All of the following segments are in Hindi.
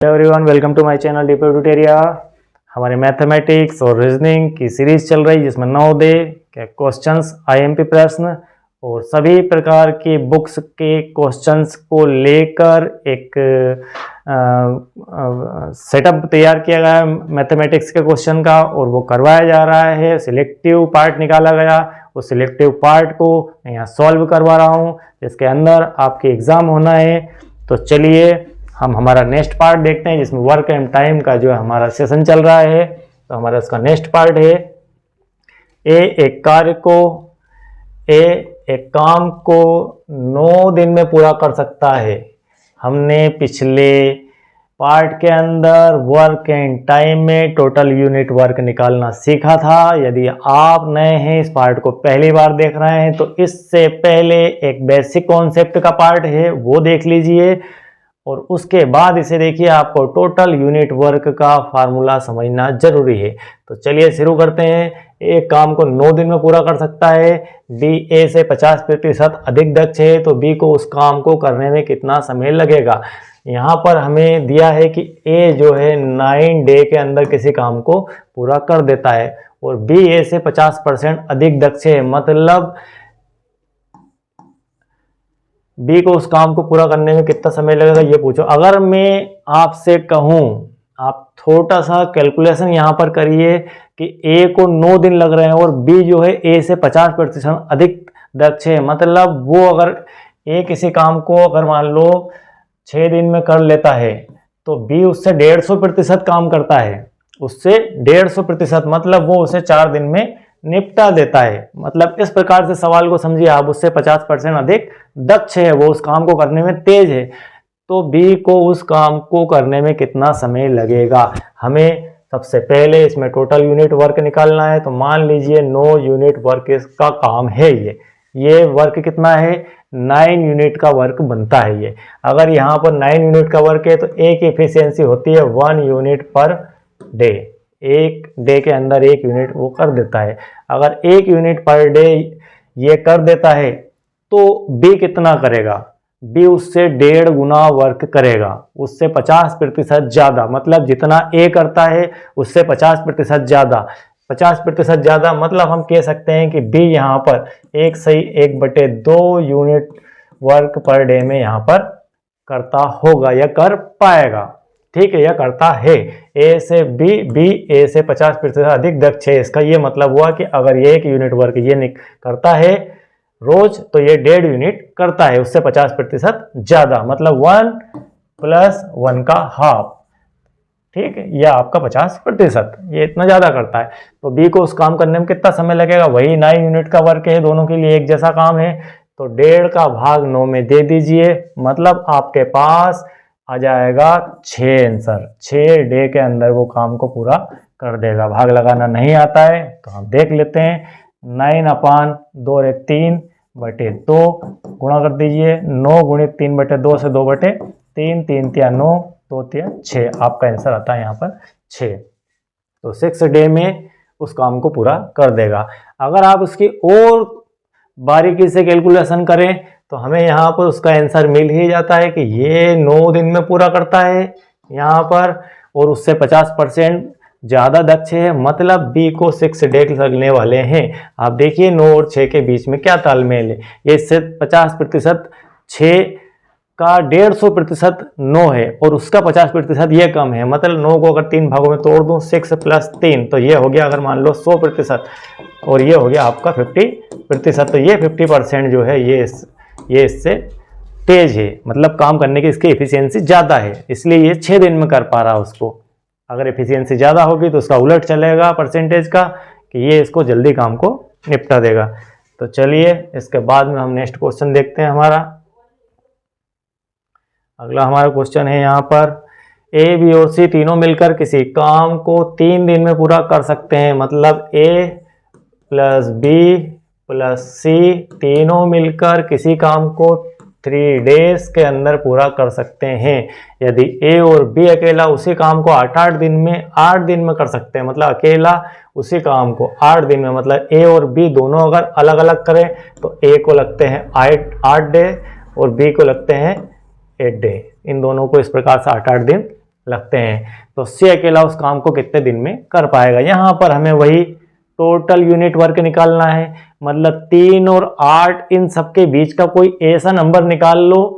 Hello everyone, welcome to my channel Deeper tutorial. हमारे मैथमेटिक्स और रीजनिंग की सीरीज चल रही है जिसमें नवोदय के क्वेश्चंस, आईएमपी प्रश्न और सभी प्रकार की बुक्स के क्वेश्चंस को लेकर एक सेटअप तैयार किया गया है मैथमेटिक्स के क्वेश्चन का, और वो करवाया जा रहा है। सिलेक्टिव पार्ट निकाला गया, उस सिलेक्टिव पार्ट को मैं यहाँ सॉल्व करवा रहा हूँ, जिसके अंदर आपके एग्जाम होना है। तो चलिए हम हमारा नेक्स्ट पार्ट देखते हैं, जिसमें वर्क एंड टाइम का जो है हमारा सेशन चल रहा है। तो हमारा इसका नेक्स्ट पार्ट है एक काम को 9 दिन में पूरा कर सकता है। हमने पिछले पार्ट के अंदर वर्क एंड टाइम में टोटल यूनिट वर्क निकालना सीखा था। यदि आप नए हैं, इस पार्ट को पहली बार देख रहे हैं, तो इससे पहले एक बेसिक कॉन्सेप्ट का पार्ट है, वो देख लीजिए और उसके बाद इसे देखिए। आपको टोटल यूनिट वर्क का फार्मूला समझना जरूरी है। तो चलिए शुरू करते हैं। एक काम को 9 दिन में पूरा कर सकता है। बी ए से 50% अधिक दक्ष है, तो बी को उस काम को करने में कितना समय लगेगा। यहाँ पर हमें दिया है कि ए जो है 9 डे के अंदर किसी काम को पूरा कर देता है, और बी ए से 50% अधिक दक्ष है, मतलब बी को उस काम को पूरा करने में कितना समय लगेगा, ये पूछो। अगर मैं आपसे कहूं, आप थोड़ा सा कैलकुलेशन यहाँ पर करिए कि ए को 9 दिन लग रहे हैं और बी जो है ए से 50% अधिक दक्ष है, मतलब वो अगर ए किसी काम को अगर मान लो 6 दिन में कर लेता है, तो बी उससे 150% काम करता है, उससे 150%, मतलब वो उसे 4 दिन में निपटा देता है। मतलब इस प्रकार से सवाल को समझिए आप, उससे 50% अधिक दक्ष है, वो उस काम को करने में तेज है, तो बी को उस काम को करने में कितना समय लगेगा। हमें सबसे पहले इसमें टोटल यूनिट वर्क निकालना है। तो मान लीजिए 9 यूनिट वर्क का काम है, ये वर्क कितना है, 9 यूनिट का वर्क बनता है ये। अगर यहाँ पर 9 यूनिट का वर्क है, तो एक एफिशिएंसी होती है 1 यूनिट पर डे। एक डे के अंदर 1 यूनिट वो कर देता है। अगर 1 यूनिट पर डे ये कर देता है, तो बी कितना करेगा, बी उससे 1.5 गुना वर्क करेगा, उससे 50% ज़्यादा, मतलब जितना ए करता है उससे 50% ज़्यादा। 50% ज़्यादा मतलब हम कह सकते हैं कि बी यहाँ पर 1/2 यूनिट वर्क पर डे में यहाँ पर करता होगा या कर पाएगा। ठीक है, यह करता है। ए से बी ए से 50% अधिक दक्ष है। इसका ये मतलब हुआ कि अगर ये 1 यूनिट वर्क ये करता है रोज, तो ये 1.5 यूनिट करता है, उससे 50% ज्यादा, मतलब 1 + 1 का हाफ। ठीक है, यह आपका 50%, ये इतना ज्यादा करता है। तो बी को उस काम करने में कितना समय लगेगा, वही 9 यूनिट का वर्क है, दोनों के लिए एक जैसा काम है। तो 1.5 का भाग 9 में दे दीजिए, मतलब आपके पास आ जाएगा 6 आंसर। 6 डे के अंदर वो काम को पूरा कर देगा। भाग लगाना नहीं आता है तो हम देख लेते हैं। 9/2 गुणा कर दीजिए। 9 × 3/2 से 2/3, 3 × 9, 2 × 6, आपका आंसर आता है यहाँ पर 6। तो 6 डे में उस काम को पूरा कर देगा। अगर आप उसकी और बारीकी से कैलकुलेशन करें, तो हमें यहाँ पर उसका आंसर मिल ही जाता है कि ये 9 दिन में पूरा करता है यहाँ पर, और उससे 50% ज़्यादा दक्ष है, मतलब बी को 6 डे लगने वाले हैं। आप देखिए 9 और 6 के बीच में क्या तालमेल है। ये इससे 50%, 6 का 150% 9 है, और उसका 50% ये कम है, मतलब 9 को अगर 3 भागों में तोड़ दूं, 6 + 3, तो ये हो गया अगर मान लो 100%, और ये हो गया आपका 50%। तो ये 50% जो है ये इससे तेज है, मतलब काम करने की इसकी एफिशिएंसी ज़्यादा है, इसलिए ये 6 दिन में कर पा रहा है उसको। अगर एफिशिएंसी ज़्यादा होगी तो उसका उलट चलेगा परसेंटेज का, कि ये इसको जल्दी काम को निपटा देगा। तो चलिए इसके बाद में हम नेक्स्ट क्वेश्चन देखते हैं। अगला हमारा क्वेश्चन है यहाँ पर, ए बी और सी तीनों मिलकर किसी काम को 3 दिन में पूरा कर सकते हैं, मतलब ए + बी + सी तीनों मिलकर किसी काम को 3 डेज के अंदर पूरा कर सकते हैं। यदि ए और बी अकेला उसी काम को 8 दिन में कर सकते हैं, मतलब अकेला उसी काम को 8 दिन में, मतलब ए और बी दोनों अगर अलग अलग करें, तो ए को लगते हैं 8 डे और बी को लगते हैं 8 डे। इन दोनों को इस प्रकार से 8-8 दिन लगते हैं, तो सी अकेला उस काम को कितने दिन में कर पाएगा। यहाँ पर हमें वही टोटल यूनिट वर्क निकालना है, मतलब 3 और 8 इन सबके बीच का कोई ऐसा नंबर निकाल लो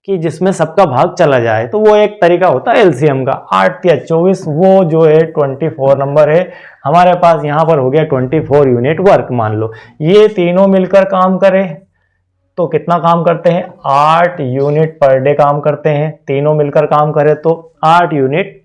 कि जिसमें सबका भाग चला जाए। तो वो एक तरीका होता है एलसीएम का। 8 या 24 वो जो है 24 नंबर है हमारे पास। यहाँ पर हो गया 24 यूनिट वर्क। मान लो ये तीनों मिलकर काम करें तो कितना काम करते हैं, 8 यूनिट पर डे काम करते हैं। तीनों मिलकर काम करें तो 8 यूनिट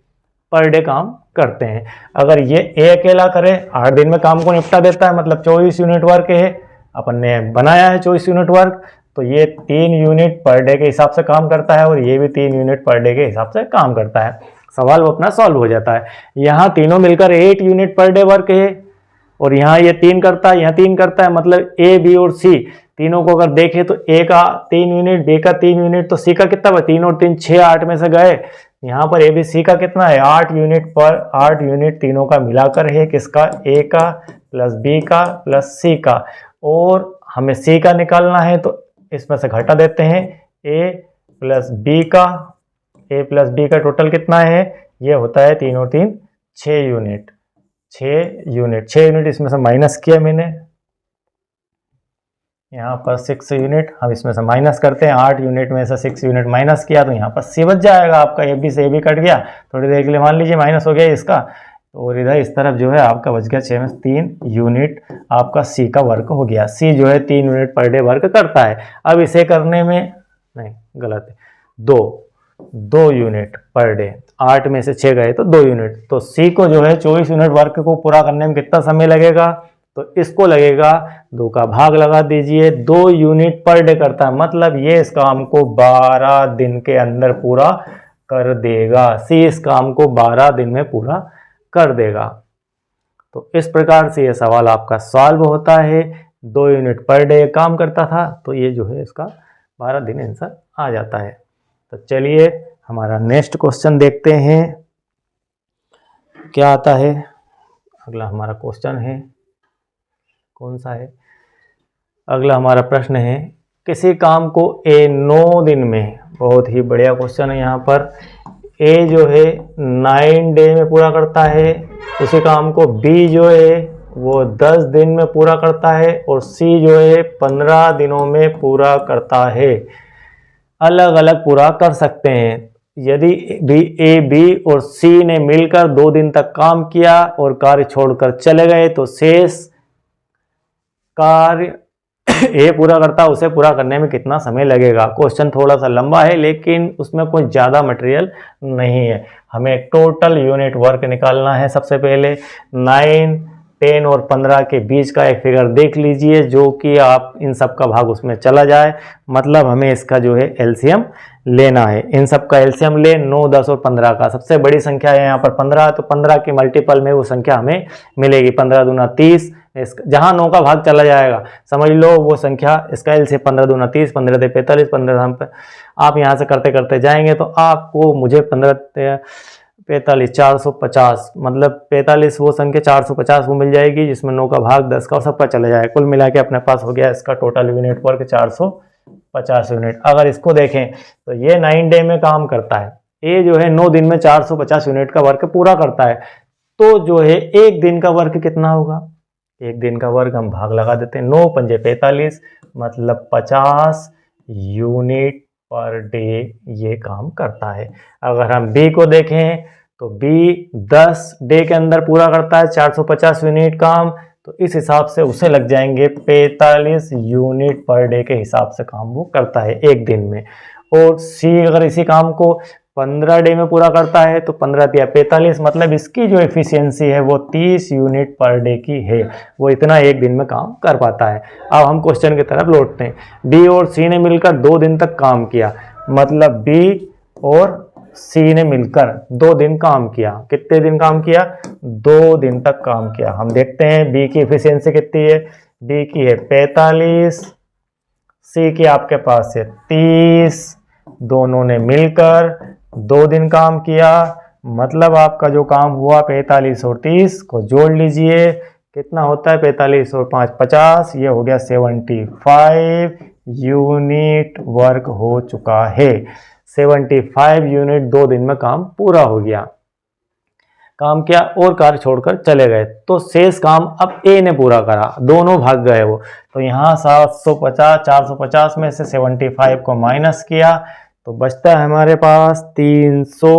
पर डे काम करते हैं। अगर ये ए अकेला करे 8 दिन में काम को निपटा देता है, मतलब 24 यूनिट वर्क है, अपन ने बनाया है 24 यूनिट वर्क, तो ये 3 यूनिट पर डे के हिसाब से काम करता है और ये भी 3 यूनिट पर डे के हिसाब से काम करता है। सवाल वो अपना सॉल्व हो जाता है। यहाँ तीनों मिलकर 8 यूनिट पर डे वर्क है और यहाँ ये 3 करता है, यहाँ 3 करता है, मतलब ए बी और सी तीनों को अगर देखें तो ए का 3 यूनिट, बी का 3 यूनिट, तो सी का कितना हुआ, 3 और 3 6, 8 में से गए। यहाँ पर ए बी सी का कितना है, 8 यूनिट पर 8 यूनिट तीनों का मिलाकर है, किसका, ए का प्लस बी का प्लस सी का, और हमें सी का निकालना है तो इसमें से घटा देते हैं, ए प्लस बी का, ए प्लस बी का टोटल कितना है, ये होता है 3 और 3 6 यूनिट, 6 यूनिट इसमें से माइनस किया मैंने, यहाँ पर 6 यूनिट हम इसमें से माइनस करते हैं, 8 यूनिट में से 6 यूनिट माइनस किया तो यहाँ पर सी बच जाएगा आपका, ए बी से ए बी कट गया, थोड़ी देर के लिए मान लीजिए माइनस हो गया इसका, और इधर इस तरफ जो है आपका बच गया 6 में 3 यूनिट आपका सी का वर्क हो गया। सी जो है 3 यूनिट पर डे वर्क करता है। अब इसे करने में, नहीं गलत है, 2 यूनिट पर डे, 8 में से 6 गए तो 2 यूनिट, तो सी को जो है 24 यूनिट वर्क को पूरा करने में कितना समय लगेगा, तो इसको लगेगा 2 का भाग लगा दीजिए, 2 यूनिट पर डे करता है, मतलब ये इस काम को 12 दिन के अंदर पूरा कर देगा। सी इस काम को 12 दिन में पूरा कर देगा। तो इस प्रकार से ये सवाल आपका सॉल्व होता है। 2 यूनिट पर डे काम करता था, तो ये जो है इसका 12 दिन आंसर आ जाता है। तो चलिए हमारा नेक्स्ट क्वेश्चन देखते हैं क्या आता है। अगला हमारा क्वेश्चन है, कौन सा है, अगला हमारा प्रश्न है, किसी काम को ए 9 दिन में, बहुत ही बढ़िया क्वेश्चन है यहाँ पर, ए जो है 9 डे में पूरा करता है, उसी काम को बी जो है वो 10 दिन में पूरा करता है, और सी जो है 15 दिनों में पूरा करता है। अलग अलग पूरा कर सकते हैं। यदि ए बी और सी ने मिलकर 2 दिन तक काम किया और कार्य छोड़कर चले गए तो शेष कार्य ए पूरा करता है, उसे पूरा करने में कितना समय लगेगा। क्वेश्चन थोड़ा सा लंबा है लेकिन उसमें कोई ज़्यादा मटेरियल नहीं है। हमें टोटल यूनिट वर्क निकालना है। सबसे पहले 9, 10 और 15 के बीच का एक फिगर देख लीजिए जो कि आप इन सब का भाग उसमें चला जाए, मतलब हमें इसका जो है एलसीएम लेना है। इन सब का एलसीएम ले 9, 10 और 15 का। सबसे बड़ी संख्या है यहाँ पर 15, तो 15 के मल्टीपल में वो संख्या हमें मिलेगी। 15 दूना 30, जहां 9 का भाग चला जाएगा समझ लो वो संख्या, इसका एलसीएम 15 दूना 30, 15 दे 45, 15 आप यहाँ से करते करते जाएंगे तो आपको मुझे 15 45 450, मतलब 45 वो संख्या 450 वो मिल जाएगी जिसमें 9 का भाग 10 का और सबका चला जाएगा। कुल मिला के अपने पास हो गया इसका टोटल यूनिट वर्क 450 यूनिट। अगर इसको देखें तो ये 9 डे में काम करता है, ये जो है 9 दिन में 450 यूनिट का वर्क पूरा करता है। तो जो है एक दिन का वर्क कितना होगा, एक दिन का वर्क हम भाग लगा देते हैं, 9 पंजे 45, मतलब 50 यूनिट पर डे ये काम करता है। अगर हम बी को देखें तो बी 10 डे के अंदर पूरा करता है 450 यूनिट काम, तो इस हिसाब से उसे लग जाएंगे 45 यूनिट पर डे के हिसाब से काम वो करता है एक दिन में। और सी अगर इसी काम को 15 डे में पूरा करता है तो 15 या 45, मतलब इसकी जो एफिशिएंसी है वो 30 यूनिट पर डे की है, वो इतना एक दिन में काम कर पाता है। अब हम क्वेश्चन की तरफ लौटते हैं। बी और सी ने मिलकर 2 दिन तक काम किया, मतलब बी और सी ने मिलकर 2 दिन काम किया। कितने दिन काम किया, 2 दिन तक काम किया। हम देखते हैं बी की एफिशिएंसी कितनी है, बी की है 45, सी की आपके पास है 30, दोनों ने मिलकर 2 दिन काम किया, मतलब आपका जो काम हुआ 45 और 30 को जोड़ लीजिए, कितना होता है 45 और 5 50, ये हो गया 75 यूनिट वर्क हो चुका है। 75 यूनिट 2 दिन में काम पूरा हो गया। काम किया और कार्य छोड़कर चले गए, तो शेष काम अब ए ने पूरा करा, दोनों भाग गए वो। तो यहाँ 450 में से 75 को माइनस किया तो बचता है हमारे पास 300।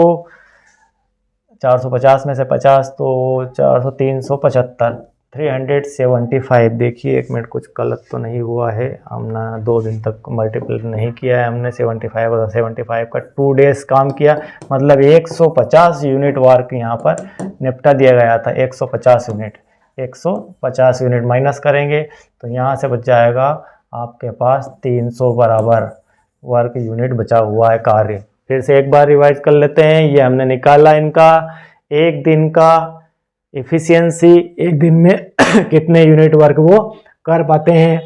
450 में से 50 तो 400, 375, 375। देखिए एक मिनट, कुछ गलत तो नहीं हुआ है, हमने 2 दिन तक मल्टीपल नहीं किया है हमने। 75 और 75 का 2 डेज काम किया, मतलब 150 यूनिट वर्क यहाँ पर निपटा दिया गया था। 150 यूनिट, 150 यूनिट माइनस करेंगे तो यहाँ से बच जाएगा आपके पास 300 बराबर वर्क यूनिट बचा हुआ है कार्य। फिर से एक बार रिवाइज कर लेते हैं। ये हमने निकाला इनका एक दिन का एफिशिएंसी, एक दिन में कितने यूनिट वर्क वो कर पाते हैं।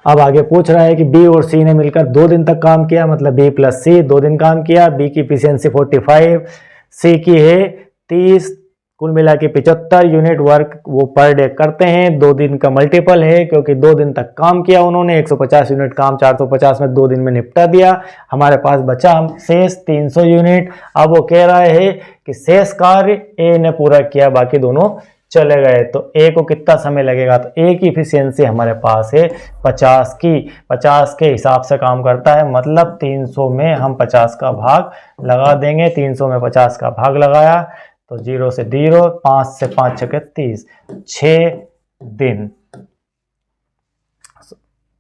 अब आगे पूछ रहा है कि बी और सी ने मिलकर 2 दिन तक काम किया, मतलब बी प्लस सी 2 दिन काम किया। बी की एफिशिएंसी 45, सी की है 30, कुल मिला के 75 यूनिट वर्क वो पर डे करते हैं। 2 दिन का मल्टीपल है क्योंकि 2 दिन तक काम किया उन्होंने। 150 यूनिट काम 450 में 2 दिन में निपटा दिया। हमारे पास बचा शेष 300 यूनिट। अब वो कह रहा है कि शेष कार्य ए ने पूरा किया, बाकी दोनों चले गए, तो ए को कितना समय लगेगा। तो ए की एफिशिएंसी हमारे पास है 50 की, 50 के हिसाब से काम करता है, मतलब 300 में हम 50 का भाग लगा देंगे। 300 में 50 का भाग लगाया तो 0 से 0, 5 से 5 छके 30, 6 दिन,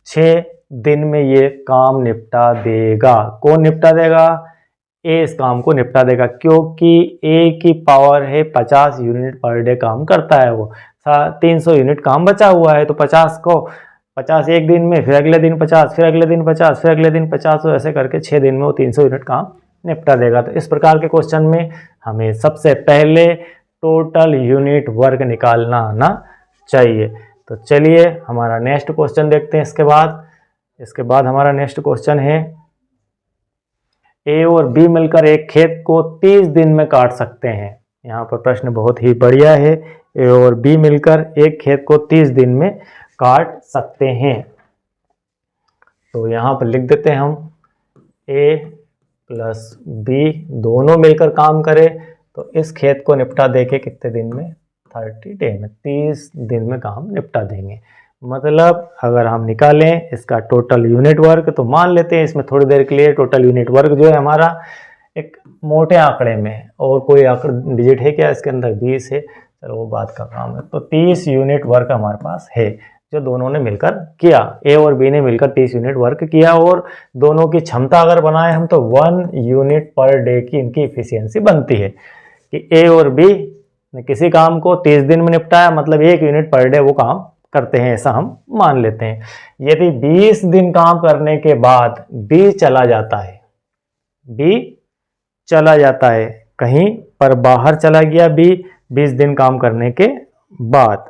6 दिन में ये काम निपटा देगा। कौन निपटा देगा? ए इस काम को निपटा देगा, क्योंकि ए की पावर है 50 यूनिट पर डे काम करता है वो। 300 यूनिट काम बचा हुआ है, तो 50 को 50 एक दिन में, फिर अगले दिन 50, फिर अगले दिन 50, फिर अगले दिन 50, तो ऐसे करके 6 दिन में वो 300 यूनिट काम निपटा देगा। तो इस प्रकार के क्वेश्चन में हमें सबसे पहले टोटल यूनिट वर्क निकालना आना चाहिए। तो चलिए हमारा नेक्स्ट क्वेश्चन देखते हैं। इसके बाद हमारा नेक्स्ट क्वेश्चन है, ए और बी मिलकर एक खेत को 30 दिन में काट सकते हैं। यहाँ पर प्रश्न बहुत ही बढ़िया है। ए और बी मिलकर एक खेत को 30 दिन में काट सकते हैं। तो यहाँ पर लिख देते हैं हम, ए प्लस बी दोनों मिलकर काम करें तो इस खेत को निपटा देके कितने दिन में, 30 डे में, 30 दिन में काम निपटा देंगे। मतलब अगर हम निकालें इसका टोटल यूनिट वर्क, तो मान लेते हैं इसमें थोड़ी देर के लिए टोटल यूनिट वर्क जो है हमारा एक मोटे आंकड़े में, और कोई आंकड़ा डिजिट है क्या इसके अंदर, 20 है, चलो वो बात का काम है। तो 30 यूनिट वर्क हमारे पास है जो दोनों ने मिलकर किया। ए और बी ने मिलकर 30 यूनिट वर्क किया, और दोनों की क्षमता अगर बनाए हम तो 1 यूनिट पर डे की इनकी इफिशियंसी बनती है कि ए और बी ने किसी काम को 30 दिन में निपटाया, मतलब 1 यूनिट पर डे वो काम करते हैं, ऐसा हम मान लेते हैं। यदि 20 दिन काम करने के बाद बी चला जाता है कहीं पर बाहर चला गया बी 20 दिन काम करने के बाद,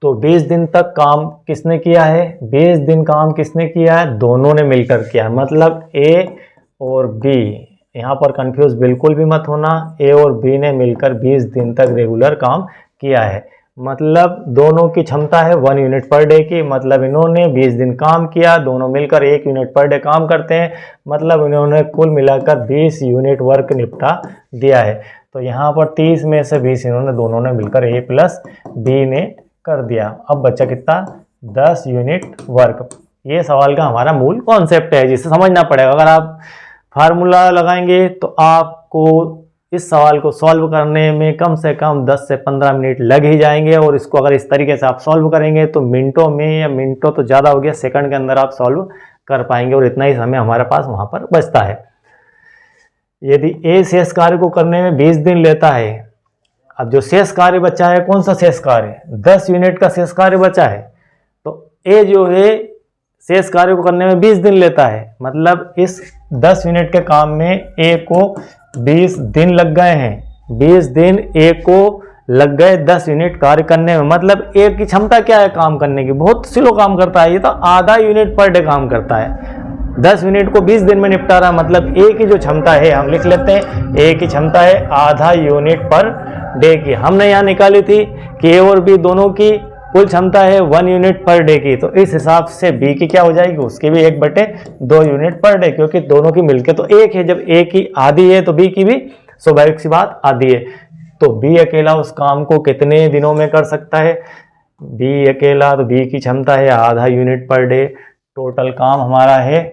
तो 20 दिन तक काम किसने किया है, 20 दिन काम किसने किया है, दोनों ने मिलकर किया है। मतलब ए और बी, यहाँ पर कंफ्यूज बिल्कुल भी मत होना, ए और बी ने मिलकर 20 दिन तक रेगुलर काम किया है, मतलब दोनों की क्षमता है 1 यूनिट पर डे की। मतलब इन्होंने 20 दिन काम किया, दोनों मिलकर 1 यूनिट पर डे काम करते हैं, मतलब इन्होंने कुल मिलाकर 20 यूनिट वर्क निपटा दिया है। तो यहाँ पर 30 में से 20 इन्होंने दोनों ने मिलकर ए प्लस बी ने कर दिया। अब बचा कितना, 10 यूनिट वर्क। ये सवाल का हमारा मूल कॉन्सेप्ट है जिसे समझना पड़ेगा। अगर आप फार्मूला लगाएंगे तो आपको इस सवाल को सॉल्व करने में कम से कम 10 से 15 मिनट लग ही जाएंगे, और इसको अगर इस तरीके से आप सॉल्व करेंगे तो मिनटों में, या मिनटों तो ज़्यादा हो गया, सेकंड के अंदर आप सॉल्व कर पाएंगे, और इतना ही समय हमारे पास वहाँ पर बचता है। यदि ए शेष कार्य को करने में 20 दिन लेता है, अब जो शेष कार्य बचा है, कौन सा शेष कार्य, 10 यूनिट का शेष कार्य बचा है, तो ए जो है शेष कार्य को करने में 20 दिन लेता है, मतलब इस 10 यूनिट के काम में ए को 20 दिन लग गए हैं। 20 दिन ए को लग गए 10 यूनिट कार्य करने में। मतलब ए की क्षमता क्या है काम करने की, बहुत स्लो काम करता है, ये तो आधा यूनिट पर डे काम करता है। 10 यूनिट को 20 दिन में निपटा रहा, मतलब ए की जो क्षमता है, हम लिख लेते हैं, ए की क्षमता है आधा यूनिट पर डे की। हमने यहाँ निकाली थी कि ए और बी दोनों की कुल क्षमता है 1 यूनिट पर डे की, तो इस हिसाब से बी की क्या हो जाएगी, उसकी भी 1/2 यूनिट पर डे, क्योंकि दोनों की मिलके तो एक है। जब ए की आधी है तो बी की भी स्वाभाविक सी बात आधी है। तो बी अकेला उस काम को कितने दिनों में कर सकता है, बी अकेला, तो बी की क्षमता है आधा यूनिट पर डे। टोटल काम हमारा है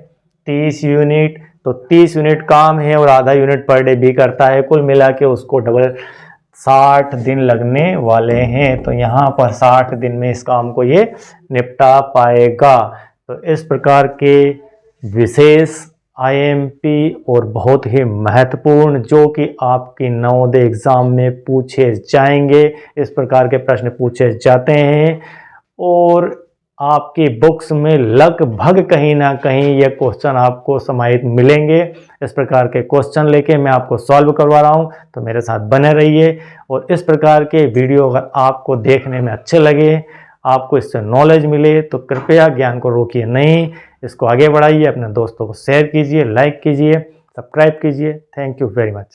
30 यूनिट, तो 30 यूनिट काम है और आधा यूनिट पर डे बी करता है। कुल मिला के उसको डबल 60 दिन लगने वाले हैं। तो यहाँ पर 60 दिन में इस काम को ये निपटा पाएगा। तो इस प्रकार के विशेष आईएमपी और बहुत ही महत्वपूर्ण, जो कि आपकी नवोदय एग्जाम में पूछे जाएंगे, इस प्रकार के प्रश्न पूछे जाते हैं और आपकी बुक्स में लगभग कहीं ना कहीं ये क्वेश्चन आपको समाहित मिलेंगे। इस प्रकार के क्वेश्चन लेके मैं आपको सॉल्व करवा रहा हूँ, तो मेरे साथ बने रहिए। और इस प्रकार के वीडियो अगर आपको देखने में अच्छे लगे, आपको इससे नॉलेज मिले, तो कृपया ज्ञान को रोकिए नहीं, इसको आगे बढ़ाइए, अपने दोस्तों को शेयर कीजिए, लाइक कीजिए, सब्सक्राइब कीजिए। Thank you very much.